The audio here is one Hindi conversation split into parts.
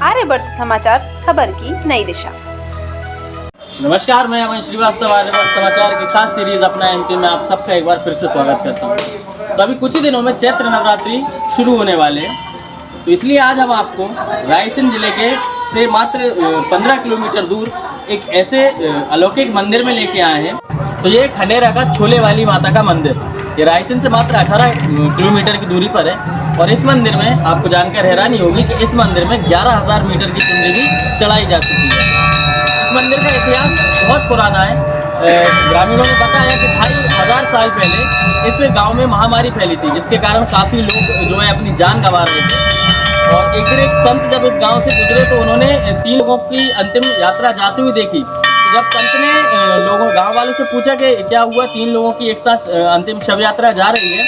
आर्यवर्त समाचार, खबर की नई दिशा। नमस्कार, मैं अमन श्रीवास्तव आर्यवर्त समाचार की खास सीरीज अपना एमपी में आप सबका एक बार फिर से स्वागत करता हूँ। तो अभी कुछ ही दिनों में चैत्र नवरात्रि शुरू होने वाले हैं, तो इसलिए आज हम आपको रायसेन जिले के से मात्र 15 किलोमीटर दूर एक ऐसे अलौकिक मंदिर में लेके आए हैं। तो ये खंडेरा का छोले वाली माता का मंदिर, ये रायसेन से मात्र 18 किलोमीटर की दूरी पर है। और इस मंदिर में आपको जानकर हैरानी होगी कि इस मंदिर में 11,000 मीटर की चुनरी भी चढ़ाई जा चुकी है। इस मंदिर का इतिहास बहुत पुराना है। ग्रामीणों ने बताया कि 2,500 साल पहले इस गांव में महामारी फैली थी, जिसके कारण काफ़ी लोग जो है अपनी जान गंवा रहे थे। और एक दिन एक संत जब इस गांव से गुजरे तो उन्होंने 3 लोगों की अंतिम यात्रा जाते हुए देखी। तो जब संत ने लोगों गांव वालों से पूछा कि क्या हुआ, 3 लोगों की एक साथ अंतिम शव यात्रा जा रही है,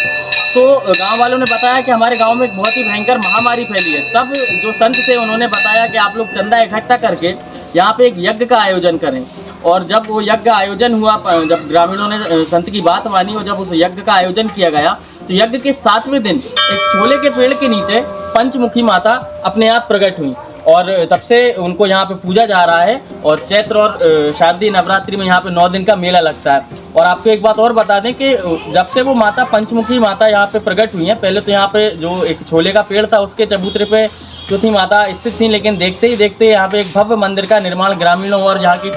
तो गांव वालों ने बताया कि हमारे गांव में एक बहुत ही भयंकर महामारी फैली है। तब जो संत थे उन्होंने बताया कि आप लोग चंदा इकट्ठा करके यहाँ पे एक यज्ञ का आयोजन करें। और जब वो यज्ञ का आयोजन हुआ, जब ग्रामीणों ने संत की बात मानी और जब उस यज्ञ का आयोजन किया गया, तो यज्ञ के 7वें दिन एक छोले के पेड़ के नीचे पंचमुखी माता अपने आप प्रकट हुई। और तब से उनको यहाँ पे पूजा जा रहा है। और चैत्र और शारदीय नवरात्रि में यहाँ पे 9 दिन का मेला लगता है। और आपको एक बात और बता दें कि जब से वो माता पंचमुखी माता यहाँ पे प्रकट हुई है, पहले तो यहाँ पे जो एक छोले का पेड़ था उसके चबूतरे पे जो थी माता स्थित थी, लेकिन देखते ही देखते यहाँ पे एक भव्य मंदिर का निर्माण ग्रामीणों और यहाँ की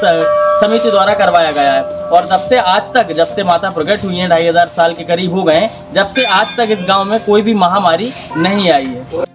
समिति द्वारा करवाया गया है। और तब से आज तक, जब से माता प्रकट हुई है, 2,500 साल के करीब हो गए हैं, जब से आज तक इस गाँव में कोई भी महामारी नहीं आई है।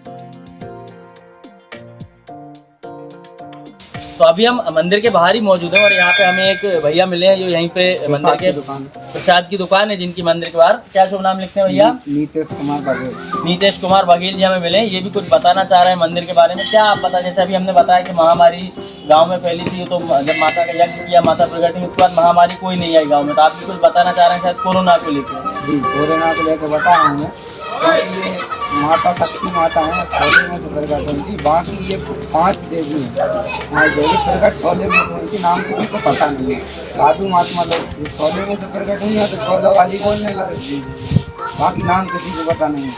तो अभी हम मंदिर के बाहर ही मौजूद हैं और यहाँ पे हमें एक भैया मिले हैं जो यहीं पे मंदिर के प्रसाद की दुकान है, जिनकी मंदिर के बाहर, क्या शुभ नाम लिखते हैं भैया? नीतेश कुमार बघेल जी हमें मिले। ये भी कुछ बताना चाह रहे हैं मंदिर के बारे में। क्या आप बता, जैसे अभी हमने बताया कि महामारी गांव में फैली थी, तो जब माता का यज्ञ किया, माता प्रकट हुई, उसके बाद महामारी कोई नहीं आई गाँव में, तो आप भी कुछ बताना चाह रहे हैं शायद कोरोना को लेकर? कोरोना को लेकर बता रहे हैं। माता शक्ति माता है, छोले में तो प्रकट हुई थी। बाकी ये 5 देवी हैं, हमारी देवी प्रकट छोले में हुई थी, नाम किसी को पता नहीं है। साधु महात्मा लोग छोले में तो प्रकट हुई है, तो छोले वाली बोलने लगे, बाकी नाम किसी को पता नहीं है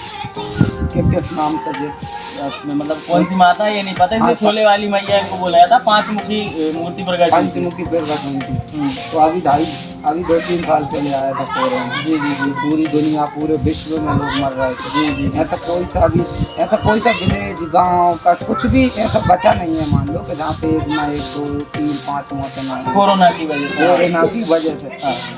किस नाम से। मतलब कौन सी माता है ये नहीं पता, इसलिए छोले वाली मैया को बोला था। 5 मुखी मूर्ति प्रकट, पंचमुखी प्रकट हुई थी। तो अभी 2-3 साल पहले आया था कोरोना। जी, पूरी दुनिया, पूरे विश्व में लोग मर रहे थे। जी, ऐसा कोई सा विलेज, गांव का कुछ भी ऐसा बचा नहीं है, मान लो कि जहाँ पे 1 ना 1, 2, 3, 5 मौतें ना कोरोना की वजह से।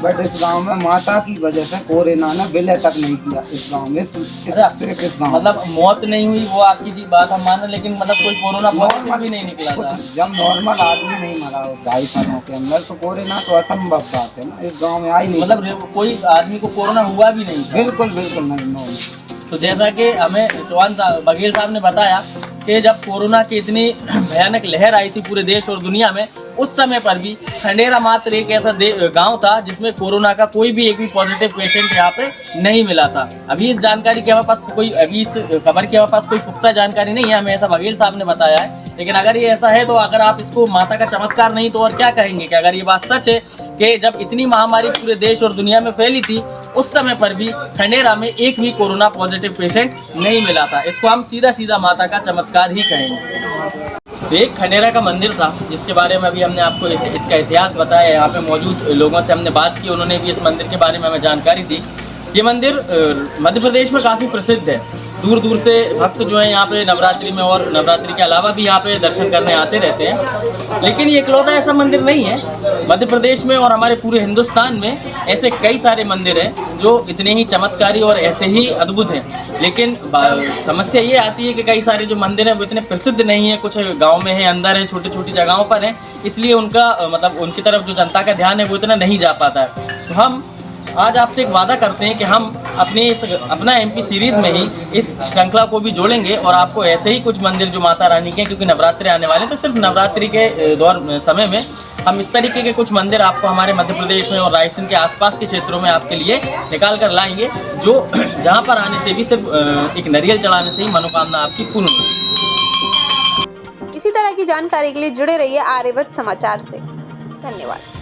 बट इस गाँव में माता की वजह से कोरोना ने विलय तक नहीं किया इस गाँव में। इस गाँव मतलब मौत नहीं हुई वो आपकी जी बात हम माने, लेकिन मतलब कोई कोरोना पॉजिटिव भी नहीं निकला था। जब नॉर्मल आदमी नहीं मरा 2.5 सालों के अंदर, तो कोरोना तो असंभव बात है ना, इस गांव में आई नहीं। मतलब कोई आदमी को कोरोना हुआ भी नहीं? बिल्कुल नहीं। तो जैसा कि हमें चौहान साहब, बघेल साहब ने बताया कि जब कोरोना की इतनी भयानक लहर आई थी पूरे देश और दुनिया में, उस समय पर भी खंडेरा मात्र एक ऐसा गांव था जिसमें कोरोना का कोई भी एक भी पॉजिटिव पेशेंट यहाँ पे नहीं मिला था। अभी इस जानकारी की हमारे पास कोई, अभी इस खबर की हमारे पास कोई पुख्ता जानकारी नहीं है, हमें ऐसा बघेल साहब ने बताया है। लेकिन अगर ये ऐसा है, तो अगर आप इसको माता का चमत्कार नहीं तो और क्या कहेंगे? कि अगर ये बात सच है कि जब इतनी महामारी पूरे देश और दुनिया में फैली थी, उस समय पर भी खंडेरा में एक भी कोरोना पॉजिटिव पेशेंट नहीं मिला था, इसको हम सीधा माता का चमत्कार ही कहेंगे। तो एक खंडेरा का मंदिर था जिसके बारे में अभी हमने आपको इसका इतिहास बताया। यहाँ पे मौजूद लोगों से हमने बात की, उन्होंने भी इस मंदिर के बारे में हमें जानकारी दी। ये मंदिर मध्य प्रदेश में काफ़ी प्रसिद्ध है। दूर दूर से भक्त जो है यहाँ पे नवरात्रि में और नवरात्रि के अलावा भी यहाँ पे दर्शन करने आते रहते हैं। लेकिन ये इकलौता ऐसा मंदिर नहीं है मध्य प्रदेश में और हमारे पूरे हिंदुस्तान में। ऐसे कई सारे मंदिर हैं जो इतने ही चमत्कारी और ऐसे ही अद्भुत हैं। लेकिन समस्या ये आती है कि कई सारे जो मंदिर हैं वो इतने प्रसिद्ध नहीं है, कुछ गाँव में हैं, अंदर हैं, छोटी छोटी जगहों पर हैं, इसलिए उनका मतलब उनकी तरफ जो जनता का ध्यान है वो इतना नहीं जा पाता है। तो हम आज आपसे एक वादा करते हैं कि हम अपना एमपी सीरीज़ में ही इस श्रृंखला को भी जोड़ेंगे और आपको ऐसे ही कुछ मंदिर जो माता रानी के, क्योंकि नवरात्रि आने वाले हैं, तो सिर्फ नवरात्रि के दौर समय में हम इस तरीके के कुछ मंदिर आपको हमारे मध्य प्रदेश में और रायसेन के आसपास के क्षेत्रों में आपके लिए निकाल कर लाएंगे, जो जहाँ पर आने से भी सिर्फ एक नारियल चढ़ाने से ही मनोकामना आपकी पूर्ण होगी। इसी तरह की जानकारी के लिए जुड़े रहिए आर्यवर्त समाचार से। धन्यवाद।